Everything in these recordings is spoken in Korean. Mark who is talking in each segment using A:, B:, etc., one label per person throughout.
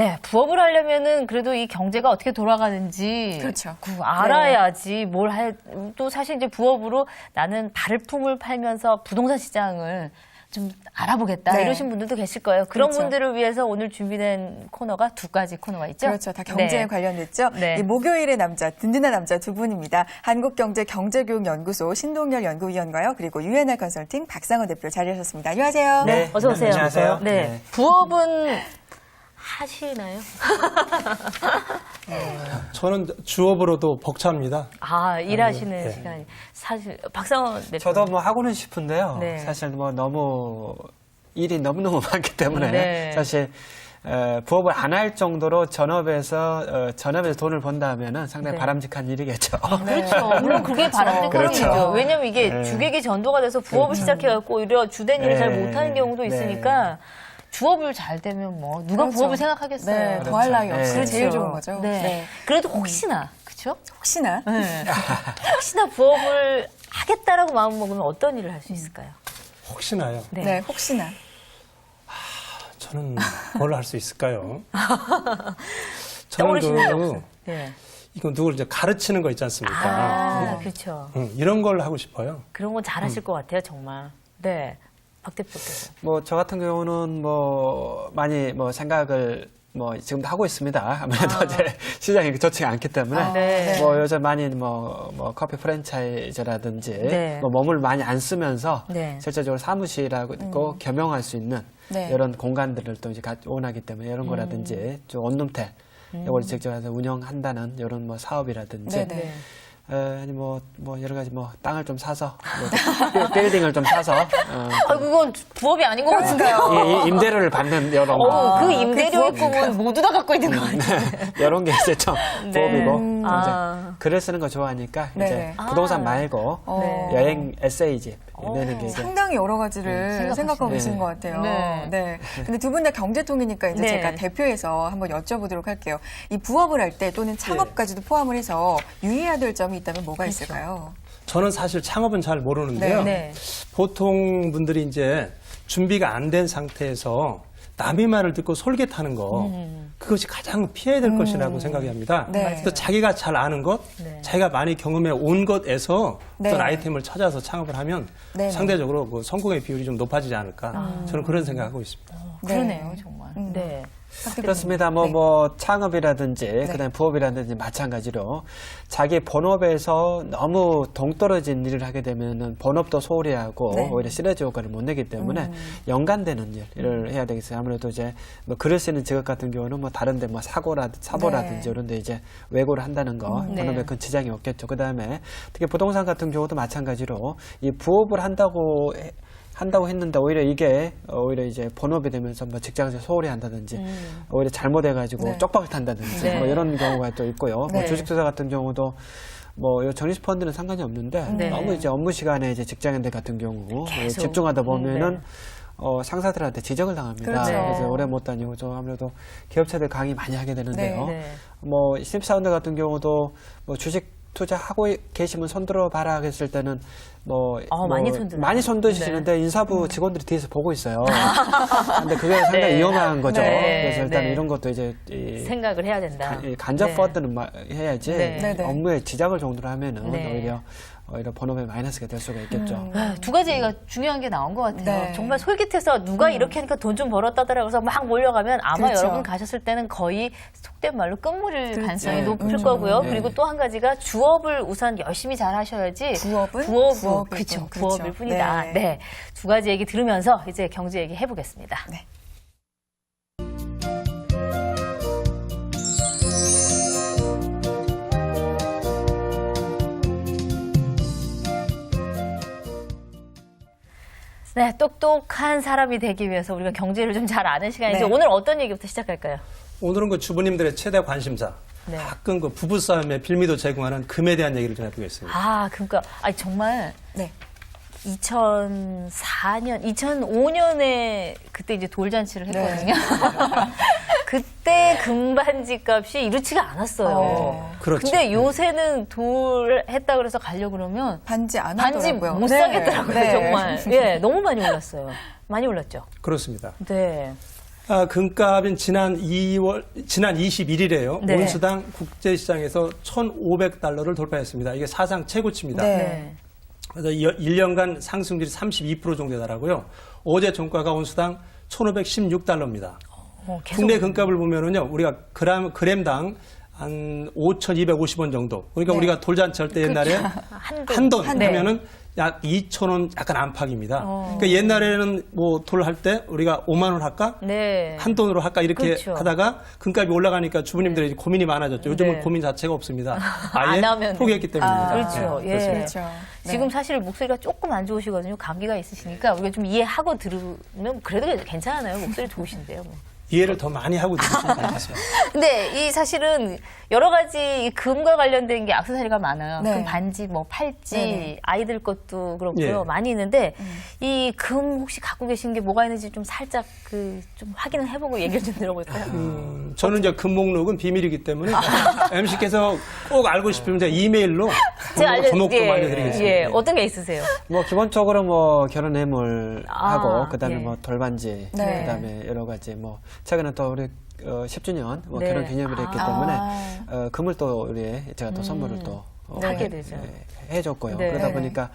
A: 네, 부업을 하려면은 그래도 이 경제가 어떻게 돌아가는지
B: 그렇죠.
A: 알아야지 뭘 할, 또 사실 이제 부업으로 나는 발품을 팔면서 부동산 시장을 좀 알아보겠다
B: 네.
A: 이러신 분들도 계실 거예요. 그런
B: 그렇죠.
A: 분들을 위해서 오늘 준비된 코너가 두 가지 코너가 있죠.
B: 그렇죠. 다 경제에
A: 네.
B: 관련됐죠.
A: 네.
B: 이 목요일의 남자, 든든한 남자 두 분입니다. 한국경제경제교육연구소 신동열 연구위원과요. 그리고 유엔알 컨설팅 박상원 대표 자리하셨습니다. 안녕하세요.
A: 네, 어서 오세요.
C: 안녕하세요.
A: 네.
C: 네.
A: 부업은 하시나요?
C: 저는 주업으로도 벅찹니다.
A: 아, 일하시는
C: 네.
A: 시간이 사실 박상원 대표.
D: 저도 뭐 하고는 싶은데요.
A: 네.
D: 사실 뭐 너무 일이 너무너무 많기 때문에
A: 네.
D: 사실 부업을 안 할 정도로 전업에서 돈을 번다면은 상당히
A: 네.
D: 바람직한 일이겠죠.
A: 그렇죠. 물론 그게 바람직한
D: 그렇죠.
A: 일이죠. 왜냐면 이게
D: 네.
A: 주객이 전도가 돼서 부업을 시작해갖고 오히려 주된 일을 잘
D: 네.
A: 못하는 경우도
D: 네.
A: 있으니까 주업을 잘 되면 뭐 누가
B: 그렇죠.
A: 부업을 생각하겠어요.
B: 네,
D: 그렇죠.
B: 더할 나위 없이
D: 네.
B: 제일 좋은 거죠.
A: 네. 그래도 혹시나, 그렇죠?
B: 혹시나
A: 네. 혹시나 부업을 하겠다라고 마음먹으면 어떤 일을 할 수 있을까요?
C: 혹시나요.
B: 네, 혹시나.
C: 저는 뭘 할 수 있을까요? 저는
A: 떠오르시는 게 없어요. 네.
C: 이거 누굴 이제 가르치는 거 있지 않습니까?
A: 아, 그렇죠.
C: 이런 걸 하고 싶어요.
A: 그런 건 잘하실 것 같아요, 정말. 네. 박 대표께서.
D: 뭐 저 같은 경우는 뭐 많이 뭐 생각을 뭐 지금도 하고 있습니다. 아무래도 이제 시장이 좋지 않기 때문에
A: 네.
D: 뭐 요즘 많이 뭐 커피 프랜차이즈라든지
A: 네.
D: 뭐 몸을 많이 안 쓰면서
A: 네.
D: 실제적으로 사무실하고 겸용할 수 있는
B: 네.
D: 이런 공간들을 또 이제 원하기 때문에 이런 거라든지 좀 원룸텔 이걸 직접 해서 운영한다는 이런 뭐 사업이라든지
B: 네.
D: 아니 뭐 여러 가지 뭐 땅을 좀 사서 뭐 빌딩을 좀 사서
A: 아, 그건 부업이 아닌 것 같은데요.
D: 임대료를 받는 이런
A: 그 임대료의 꿈은 모두 다 갖고 있는 것 같아요.
D: 이런 게 이제 좀 부업이고
A: 아.
D: 이제 글을 쓰는 거 좋아하니까
B: 네.
D: 이제 부동산 말고
A: 네.
D: 여행 에세이집 내는 게 이제
B: 상당히 여러 가지를 생각하고
D: 네.
B: 계시는 것 같아요.
A: 네.
B: 네. 근데 두 분 다 경제통이니까 이제
A: 네.
B: 제가 대표해서 한번 여쭤보도록 할게요. 이 부업을 할 때 또는 창업까지도 포함을 해서 유의해야 될 점이 있다면 뭐가 있을까요?
C: 저는 사실 창업은 잘 모르는데요.
A: 네.
C: 보통 분들이 이제 준비가 안 된 상태에서 남의 말을 듣고 솔깃하는 거 그것이 가장 피해야 될 것이라고 생각이 합니다.
B: 네.
C: 그래서 자기가 잘 아는 것,
A: 네.
C: 자기가 많이 경험해 온 것에서
B: 네.
C: 어떤 아이템을 찾아서 창업을 하면
B: 네.
C: 상대적으로 그 성공의 비율이 좀 높아지지 않을까 저는 그런 생각하고 있습니다.
A: 그러네요, 정말. 네.
D: 그렇습니다. 뭐 창업이라든지 그다음에 부업이라든지 마찬가지로 자기 본업에서 너무 동떨어진 일을 하게 되면은 본업도 소홀히 하고
B: 네.
D: 오히려 시너지 효과를 못 내기 때문에 연관되는 일을 해야 되겠어요. 아무래도 이제 뭐 글을 쓰는 직업 같은 경우는 뭐 다른데 뭐 사보라든지
B: 네.
D: 이런데 이제 외고를 한다는 거
A: 네.
D: 본업에 큰 지장이 없겠죠. 그다음에 특히 부동산 같은 경우도 마찬가지로 이 부업을 한다고 했는데 오히려 이게 오히려 이제 본업이 되면서 뭐 직장에서 소홀히 한다든지 오히려 잘못해가지고
B: 네.
D: 쪽박을 탄다든지
A: 네.
D: 뭐 이런 경우가 또 있고요.
B: 네.
D: 뭐 주식투자 같은 경우도 뭐 적립펀드는 상관이 없는데
A: 네.
D: 너무 이제 업무 시간에 이제 직장인들 같은 경우
A: 계속.
D: 집중하다 보면은
A: 네.
D: 상사들한테 지적을 당합니다.
B: 그렇죠.
D: 그래서 오래 못 다니고 좀 아무래도 기업체들 강의 많이 하게 되는데요.
A: 네.
D: 뭐 신입사원들 같은 경우도 뭐 주식 투자하고 계시면 손들어 봐라 했을 때는
A: 많이
D: 손드시는데 인사부 직원들이 뒤에서 보고 있어요. 근데 그게 상당히 위험한 거죠.
A: 네.
D: 그래서 일단
A: 네.
D: 이런 것도 이제
A: 생각을 해야 된다.
D: 간접
A: 네.
D: 퍼드는 해야지
A: 네.
B: 네.
D: 업무에 지장을 정도로 하면은
A: 네.
D: 오히려 본업에 마이너스가 될 수가 있겠죠.
A: 두 가지 얘기가 중요한 게 나온 것 같아요.
B: 네.
A: 정말 솔깃해서 누가 이렇게 하니까 돈 좀 벌었다더라 그래서 막 몰려가면 아마
B: 그렇죠.
A: 여러분 가셨을 때는 거의 속된 말로 끝물일
B: 그렇죠.
A: 가능성이
B: 네.
A: 높을 거고요.
D: 네.
A: 그리고 또 한 가지가 주업을 우선 열심히 잘 하셔야지
B: 부업은
A: 부업일
B: 그렇죠.
A: 부업일 뿐이다.
B: 네.
A: 네. 두 가지 얘기 들으면서 이제 경제 얘기 해보겠습니다.
B: 네.
A: 네, 똑똑한 사람이 되기 위해서 우리가 경제를 좀 잘 아는 시간이죠.
B: 네.
A: 오늘 어떤 얘기부터 시작할까요?
C: 오늘은 그 주부님들의 최대 관심사,
A: 네.
C: 가끔 그 부부싸움에 빌미도 제공하는 금에 대한 얘기를 좀 해보겠습니다.
A: 아, 그러니까 정말
B: 네.
A: 2005년에 그때 이제 돌잔치를
B: 네.
A: 했거든요. 그때 금반지 값이 이렇지가 않았어요.
C: 그렇죠.
A: 근데 요새는 돌 했다 그래서 가려고 그러면
B: 반지 안
A: 반지
B: 하더라고요.
A: 못 사겠더라고요,
B: 네.
A: 정말. 예, 너무 많이 올랐어요. 많이 올랐죠.
C: 그렇습니다.
A: 네.
C: 금값은 지난 21일에요.
A: 네.
C: 온수당 국제시장에서 1,500달러를 돌파했습니다. 이게 사상 최고치입니다.
B: 네.
C: 그래서 1년간 상승률이 32% 정도 되더라고요. 어제 종가가 온수당 1,516달러입니다.
A: 계속
C: 국내 금값을 보면은요, 우리가 그램당 한 5,250원 정도. 그러니까
B: 네.
C: 우리가 돌잔치 할 때 옛날에 한 돈
A: 네.
C: 하면은 약 2,000원 약간 안팎입니다. 그러니까 옛날에는 뭐 돌 할 때 우리가 5만 원 할까?
A: 네.
C: 한 돈으로 할까? 이렇게
A: 그렇죠.
C: 하다가 금값이 올라가니까 주부님들이 고민이 많아졌죠. 요즘은
A: 네.
C: 고민 자체가 없습니다. 아예
A: 안 하면
C: 포기했기 때문입니다.
A: 그렇죠.
C: 네,
A: 예.
C: 그렇습니다.
B: 그렇죠. 네.
A: 지금 사실 목소리가 조금 안 좋으시거든요. 감기가 있으시니까 우리가 좀 이해하고 들으면 그래도 괜찮아요. 목소리 좋으신데요. 뭐.
C: 이해를 더 많이 하고 드시면 좋겠어요.
A: 근데 이 사실은 여러 가지 이 금과 관련된 게 액세서리가 많아요.
B: 네.
A: 금 반지, 뭐 팔찌,
B: 네네.
A: 아이들 것도 그렇고요.
C: 예.
A: 많이 있는데 이 금 혹시 갖고 계신 게 뭐가 있는지 좀 살짝 좀 확인을 해보고 얘기를 좀 들어볼까요?
C: 저는 이제 금 목록은 비밀이기 때문에 MC께서 꼭 알고 싶으면 제가 이메일로 제목도 알려드리겠습니다.
A: 예, 어떤 게 있으세요?
D: 뭐 기본적으로 뭐 결혼 뇌물하고 그다음에
A: 예.
D: 뭐 돌반지,
B: 네.
D: 그다음에 여러 가지 뭐 최근에 또 우리 10주년 뭐
A: 네.
D: 결혼 기념일이 있기 때문에 금을 또 우리 제가 또 선물을 또
A: 하게 되죠.
D: 해줬고요.
A: 네.
D: 그러다
B: 네네.
D: 보니까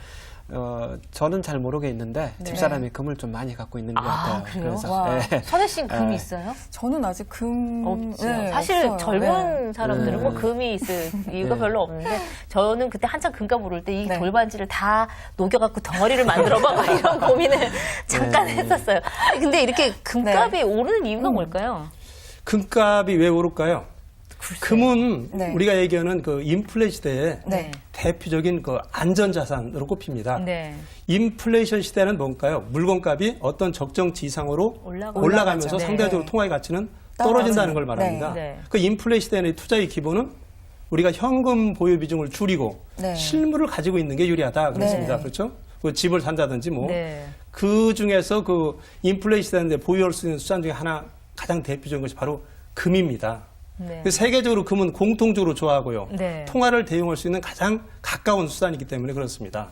D: 저는 잘 모르겠는데 집사람이 금을 좀 많이 갖고 있는 것 같아요.
A: 그래요?
B: 와.
D: 예.
A: 선혜 씨는 금
D: 네.
A: 있어요?
B: 저는 아직 금
A: 없죠.
B: 네,
A: 사실
B: 없어요.
A: 젊은
B: 네.
A: 사람들은 뭐 금이 있을 이유가
D: 네.
A: 별로 없는데 저는 그때 한참 금값 오를 때 이
B: 네.
A: 돌반지를 다 녹여갖고 덩어리를 만들어봐 막 이런 고민을 잠깐 했었어요. 근데 이렇게 금값이 오르는 이유가 뭘까요?
C: 금값이 왜 오를까요? 금은
B: 네.
C: 우리가 얘기하는 그 인플레 시대에
B: 네.
C: 대표적인 그 안전자산으로 꼽힙니다.
A: 네.
C: 인플레이션 시대는 뭔가요? 물건값이 어떤 적정치 이상으로 올라가면서
A: 올라가죠.
C: 상대적으로
B: 네.
C: 통화의 가치는 떨어진다는 걸 말합니다.
A: 네. 네.
C: 그 인플레 시대의 투자의 기본은 우리가 현금 보유 비중을 줄이고
B: 네.
C: 실물을 가지고 있는 게 유리하다 그렇습니다.
B: 네.
C: 그렇죠? 그 집을 산다든지 뭐.
A: 네.
C: 그 중에서 그 인플레 시대인데 보유할 수 있는 수단 중에 하나 가장 대표적인 것이 바로 금입니다.
A: 네.
C: 그 세계적으로 금은 공통적으로 좋아하고요.
A: 네.
C: 통화를 대용할 수 있는 가장 가까운 수단이기 때문에 그렇습니다.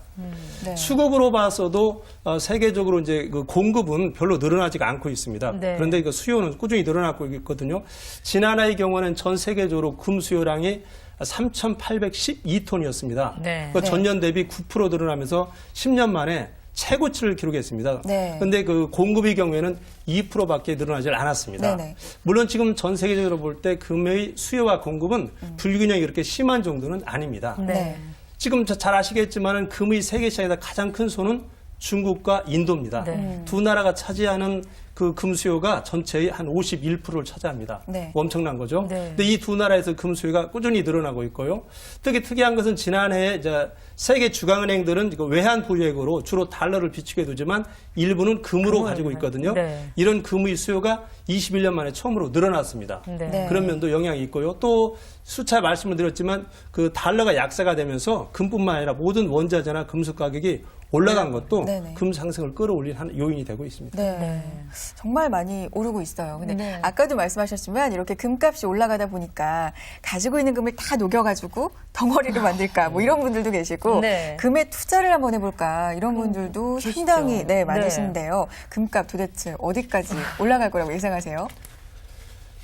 B: 네.
C: 수급으로 봐서도 세계적으로 이제 그 공급은 별로 늘어나지가 않고 있습니다.
A: 네.
C: 그런데 그 수요는 꾸준히 늘어나고 있거든요. 지난해의 경우는 전 세계적으로 금 수요량이 3,812톤이었습니다.
A: 네.
C: 그 전년 대비 9% 늘어나면서 10년 만에 최고치를 기록했습니다.
B: 네.
C: 그런데 그 공급의 경우에는 2%밖에 늘어나지 않았습니다.
B: 네네.
C: 물론 지금 전 세계적으로 볼 때 금의 수요와 공급은 불균형이 그렇게 심한 정도는 아닙니다.
B: 네.
C: 지금 잘 아시겠지만 금의 세계 시장에서 가장 큰 손은 중국과 인도입니다.
A: 네.
C: 두 나라가 차지하는 그 금 수요가 전체의 한 51%를 차지합니다.
B: 네.
C: 엄청난 거죠.
A: 네.
C: 근데 이 두 나라에서 금 수요가 꾸준히 늘어나고 있고요. 특이한 것은 지난해에 이제 세계 주간은행들은 이거 외환 보유액으로 주로 달러를 비축해 두지만 일부는 금으로 가지고 있거든요.
A: 네.
C: 이런 금의 수요가 21년 만에 처음으로 늘어났습니다.
A: 네.
B: 네.
C: 그런 면도 영향이 있고요. 또 수차 말씀을 드렸지만 그 달러가 약세가 되면서 금뿐만 아니라 모든 원자재나 금속 가격이 올라간 것도
B: 네네.
C: 금 상승을 끌어올린 한 요인이 되고 있습니다.
B: 네. 정말 많이 오르고 있어요. 근데
A: 네.
B: 아까도 말씀하셨지만 이렇게 금값이 올라가다 보니까 가지고 있는 금을 다 녹여가지고 덩어리를 만들까 뭐 이런 분들도 계시고
A: 네.
B: 금에 투자를 한번 해볼까 이런 분들도 상당히 네, 많으신데요. 금값 도대체 어디까지 올라갈 거라고 예상하세요?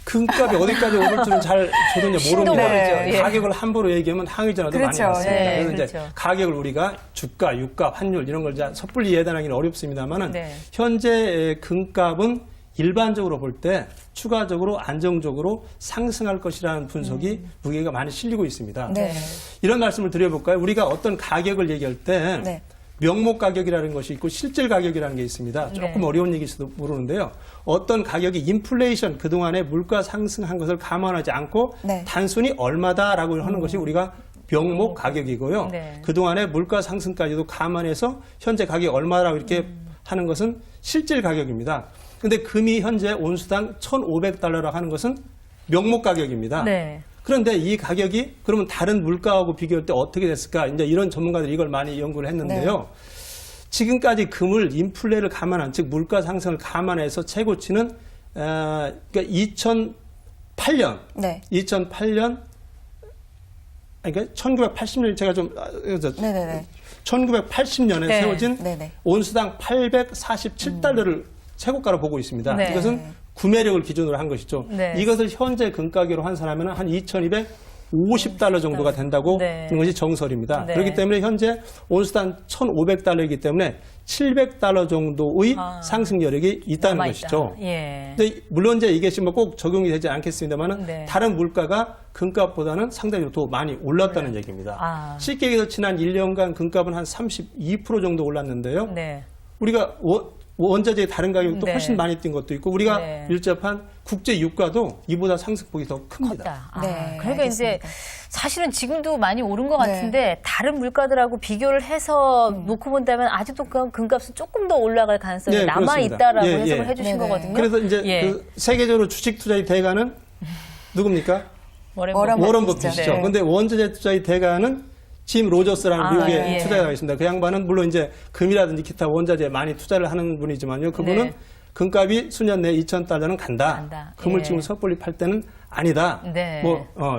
C: 금값이 어디까지 오를지는 잘 저도 이제 모릅니다.
A: 신동거리죠. 예.
C: 가격을 함부로 얘기하면 항의 전화도
B: 그렇죠.
C: 많이 받습니다.
A: 네,
C: 그래서 이제
A: 그렇죠.
C: 가격을 우리가 주가, 유가, 환율 이런 걸 이제 섣불리 예단하기는 어렵습니다만은
A: 네.
C: 현재 금값은 일반적으로 볼 때 추가적으로 안정적으로 상승할 것이라는 분석이 무게가 많이 실리고 있습니다.
B: 네.
C: 이런 말씀을 드려볼까요? 우리가 어떤 가격을 얘기할 때
B: 네.
C: 명목 가격이라는 것이 있고 실질 가격이라는 게 있습니다. 조금
A: 네.
C: 어려운 얘기일지도 모르는데요. 어떤 가격이 인플레이션, 그동안에 물가 상승한 것을 감안하지 않고
B: 네.
C: 단순히 얼마다라고 하는 것이 우리가 명목 가격이고요.
A: 네.
C: 그동안에 물가 상승까지도 감안해서 현재 가격이 얼마라고 이렇게 하는 것은 실질 가격입니다. 근데 금이 현재 온수당 1,500달러라고 하는 것은 명목 가격입니다.
A: 네.
C: 그런데 이 가격이 그러면 다른 물가하고 비교할 때 어떻게 됐을까? 이제 이런 전문가들이 이걸 많이 연구를 했는데요. 지금까지 금을 인플레를 감안한, 즉 물가 상승을 감안해서 최고치는 그러니까 2008년,
B: 네.
C: 2008년, 그러니까 1980년 제가 좀
B: 네네네.
C: 1980년에
A: 네.
C: 세워진
B: 네네.
C: 온수당 847달러를 최고가로 보고 있습니다.
A: 네.
C: 이것은 구매력을 기준으로 한 것이죠.
A: 네.
C: 이것을 현재 금가격으로 환산하면 한 2,250달러 정도가 된다고
A: 네.
C: 하는 것이 정설입니다.
A: 네.
C: 그렇기 때문에 현재 온수당 1,500달러이기 때문에 700달러 정도의 상승 여력이 있다는
A: 남아있다.
C: 것이죠.
A: 예.
C: 근데 물론 이제 이게 지금 꼭 적용이 되지 않겠습니다만은
A: 네.
C: 다른 물가가 금값보다는 상당히 더 많이 올랐다는 얘기입니다.
A: 아.
C: 쉽게 얘기해서 지난 1년간 금값은 한 32% 정도 올랐는데요.
A: 네.
C: 우리가 원자재의 다른 가격도
A: 네.
C: 훨씬 많이 뛴 것도 있고 우리가
A: 네.
C: 밀접한 국제 유가도 이보다 상승폭이 더 큽니다.
A: 컸다. 아,
B: 네,
A: 그러니까 이제
B: 알겠습니다.
A: 사실은 지금도 많이 오른 것
B: 네.
A: 같은데 다른 물가들하고 비교를 해서 놓고 본다면 아직도 그 금값은 조금 더 올라갈 가능성이
C: 네,
A: 남아
C: 그렇습니다.
A: 있다라고
C: 예,
A: 해석을
C: 예.
A: 해주신
B: 네네.
A: 거거든요.
C: 그래서 이제
A: 예.
C: 그 세계적으로 주식 투자의 대가는 누굽니까?
A: 워렌
B: 워런
A: 버핏.
C: 워런
B: 버핏이죠.
C: 버핏이죠.
B: 네.
C: 근데 원자재 투자의 대가는 짐 로저스라는
A: 아,
C: 미국의
A: 예.
C: 투자자가 있습니다. 그 양반은 물론 이제 금이라든지 기타 원자재에 많이 투자를 하는 분이지만요. 그분은
A: 네.
C: 금값이 수년 내에 2,000달러는 간다.
A: 간다.
C: 금을
A: 예.
C: 지금 섣불리 팔 때는 아니다.
A: 네.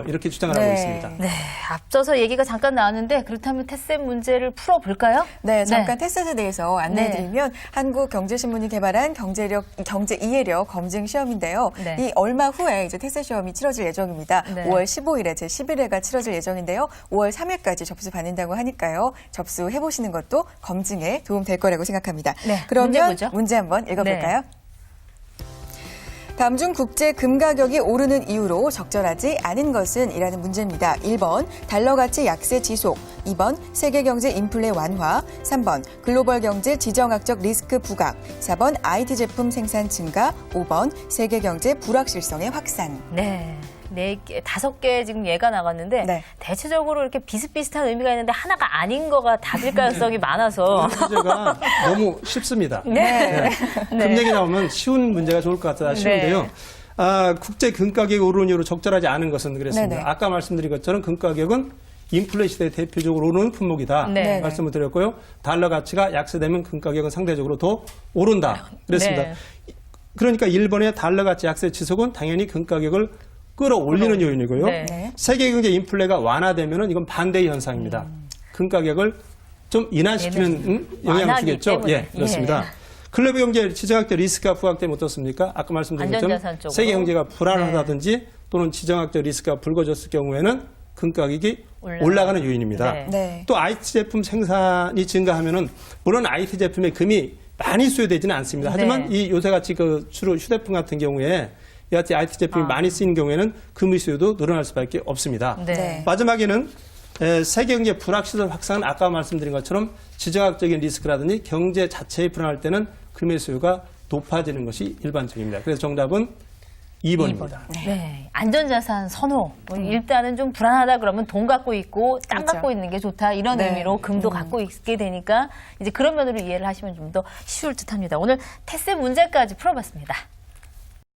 C: 이렇게 주장을
B: 네.
C: 하고 있습니다.
A: 네, 앞서서 얘기가 잠깐 나왔는데 그렇다면 테셈 문제를 풀어볼까요?
B: 네, 잠깐 테스트에 대해서 안내해드리면 한국경제신문이 개발한 경제 이해력 검증 시험인데요.
A: 네.
B: 이 얼마 후에 이제 테스트 시험이 치러질 예정입니다.
A: 네.
B: 5월 15일에 제 11회가 치러질 예정인데요. 5월 3일까지 접수 받는다고 하니까요. 접수해보시는 것도 검증에 도움 될 거라고 생각합니다.
A: 네,
B: 그러면
A: 문제 보죠.
B: 문제 한번 읽어볼까요? 다음 중 국제 금 가격이 오르는 이유로 적절하지 않은 것은? 이라는 문제입니다. 1번 달러 가치 약세 지속, 2번 세계 경제 인플레 완화, 3번 글로벌 경제 지정학적 리스크 부각, 4번 IT 제품 생산 증가, 5번 세계 경제 불확실성의 확산.
A: 네. 5개 지금 예가 나갔는데
B: 네.
A: 대체적으로 이렇게 비슷비슷한 의미가 있는데 하나가 아닌 거가 답일 가능성이 많아서
C: 문제가 너무 쉽습니다.
A: 네.
C: 금 얘기 나오면 쉬운 문제가 좋을 것 같다 쉬운데요.
A: 네.
C: 국제 금 가격이 오르는 이유로 적절하지 않은 것은 그랬습니다.
B: 네네.
C: 아까 말씀드린 것처럼 금 가격은 인플레 시대에 대표적으로 오르는 품목이다.
A: 네.
C: 말씀을 드렸고요. 달러 가치가 약세되면 금 가격은 상대적으로 더 오른다. 그랬습니다.
A: 네.
C: 그러니까 일본의 달러 가치 약세 지속은 당연히 금 가격을 끌어올리는 요인이고요.
A: 네.
B: 네.
C: 세계 경제 인플레가 완화되면 이건 반대의 현상입니다. 금 가격을 좀 인하시키는 영향을
A: 완화하기
C: 주겠죠.
A: 때문에.
C: 예, 그렇습니다. 글로벌 경제 지정학적 리스크가 부각되면 어떻습니까? 아까 말씀드린 것처럼
A: 안전자산 쪽으로.
C: 세계 경제가 불안하다든지 또는 지정학적 리스크가 불거졌을 경우에는 금 가격이 올라가는 요인입니다.
A: 네.
B: 네.
C: 또 IT 제품 생산이 증가하면은 물론 IT 제품에 금이 많이 수요되지는 않습니다. 하지만
A: 네.
C: 이 요새같이 그 주로 휴대폰 같은 경우에 이같이 IT 제품이 많이 쓰이는 경우에는 금의 수요도 늘어날 수밖에 없습니다.
A: 네.
B: 네.
C: 마지막에는 세계 경제 불확실성 확산은 아까 말씀드린 것처럼 지정학적인 리스크라든지 경제 자체에 불안할 때는 금의 수요가 높아지는 것이 일반적입니다. 그래서 정답은 2번입니다.
A: 네. 안전자산 선호. 일단은 좀 불안하다 그러면 돈 갖고 있고 땅
B: 그렇죠.
A: 갖고 있는 게 좋다. 이런
B: 네.
A: 의미로 금도 갖고 있게 되니까 이제 그런 면으로 이해를 하시면 좀 더 쉬울 듯합니다. 오늘 테스 문제까지 풀어봤습니다.